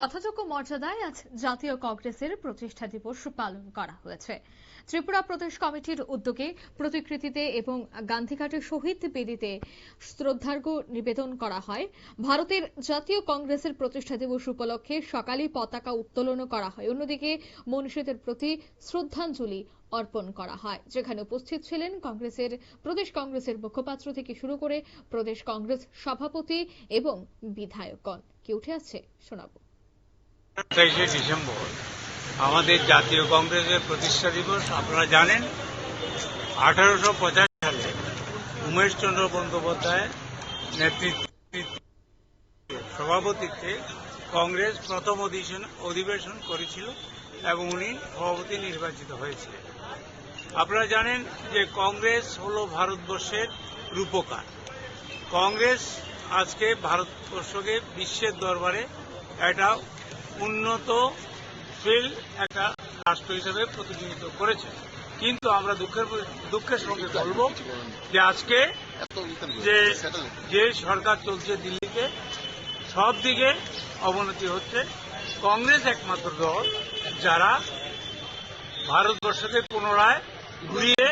যথাযোগ্য মর্যাদায় আজ জাতীয় কংগ্রেসের প্রতিষ্ঠা দিবস পালন করা হয়েছে। ত্রিপুরা প্রদেশ কমিটির উদ্যোগে প্রতিকৃতিতে এবং গান্ধীঘাটের শহীদ বেদিতে শ্রদ্ধার্ঘ্য নিবেদন করা হয়। ভারতের জাতীয় কংগ্রেসের প্রতিষ্ঠা দিবস উপলক্ষে সকালে পতাকা উত্তোলন করা হয়। অন্যদিকে মনীষীদের প্রতি শ্রদ্ধাঞ্জলি অর্পণ করা হয়, যেখানে উপস্থিত ছিলেন প্রদেশ কংগ্রেসের মুখপাত্র থেকে শুরু করে প্রদেশ কংগ্রেস সভাপতি এবং বিধায়কগণ। কি উঠে আসছে শোনাবো। 27শে ডিসেম্বর আমাদের জাতীয় কংগ্রেসের প্রতিষ্ঠা দিবস। আপনারা জানেন 1850 সালে উমেশচন্দ্র বন্দ্যোপাধ্যায় নেতৃত্বে সভাপতিত্বে কংগ্রেস প্রথম অধিবেশন করেছিল এবং উনি সভাপতি নির্বাচিত হয়েছিলেন। আপনারা জানেন যে কংগ্রেস হল ভারতবর্ষের রূপকার। কংগ্রেস আজকে ভারতবর্ষকে বিশ্বের দরবারে একটা উন্নতশীল একটা রাষ্ট্র হিসেবে প্রতিনিধিত্ব করেছে। কিন্তু আমরা দুঃখের সঙ্গে বলব যে আজকে যে সরকার চলছে দিল্লিতে, সব দিকে অবনতি হচ্ছে। কংগ্রেস একমাত্র দল যারা ভারতবর্ষকে পুনরায় ঘুরিয়ে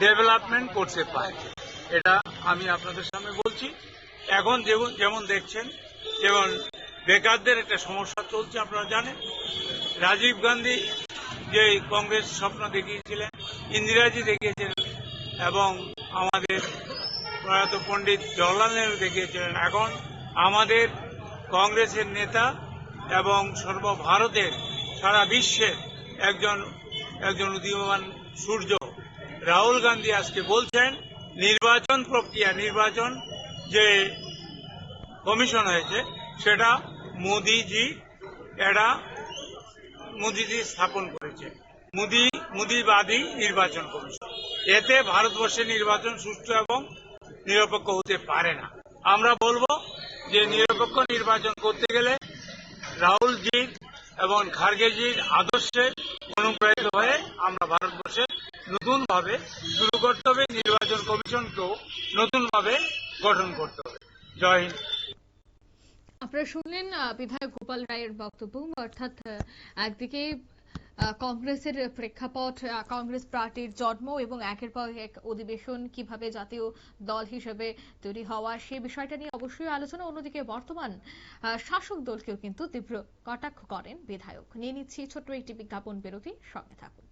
ডেভেলপমেন্ট করতে পারে। এটা আমি আপনাদের সামনে বলছি। এখন যেমন দেখছেন, যেমন বেকারদের একটা সমস্যা চলছে। আপনারা জানেন রাজীব গান্ধী যে কংগ্রেস স্বপ্ন দেখিয়েছিলেন, ইন্দিরাজি দেখিয়েছিলেন এবং আমাদের প্রয়াত পণ্ডিত জওহরলাল নেহরু দেখিয়েছিলেন। এখন আমাদের কংগ্রেসের নেতা এবং সর্বভারতের সারা বিশ্বের একজন উদীয়মান সূর্য রাহুল গান্ধী আজকে বলছেন নির্বাচন প্রক্রিয়া, নির্বাচন যে কমিশন হয়েছে সেটা মোদিজি স্থাপন করেছে, মোদিবাদী নির্বাচন কমিশন। এতে ভারতবর্ষের নির্বাচন সুষ্ঠু এবং নিরপেক্ষ হতে পারে না। আমরা বলবো যে নিরপেক্ষ নির্বাচন করতে গেলে রাহুলজির এবং খার্গেজির আদর্শে অনুপ্রাণিত হয়ে আমরা ভারতবর্ষে নতুনভাবে শুরু করতে হবে, নির্বাচন কমিশনকেও নতুনভাবে গঠন করতে হবে। জয় হিন্দ। আপনারা শুনলেন বিধায়ক গোপাল রায়ের বক্তব্য। অর্থাৎ একদিকে কংগ্রেসের প্রেক্ষাপট, কংগ্রেস পার্টির জন্ম এবং একের পর এক অধিবেশন কিভাবে জাতীয় দল হিসেবে তৈরি হওয়া, সে বিষয়টা নিয়ে অবশ্যই আলোচনা। অন্যদিকে বর্তমান শাসক দলকেও কিন্তু তীব্র কটাক্ষ করেন বিধায়ক। নিয়ে নিচ্ছি ছোট্ট একটি বিজ্ঞাপন বিরতি, সঙ্গে থাকুন।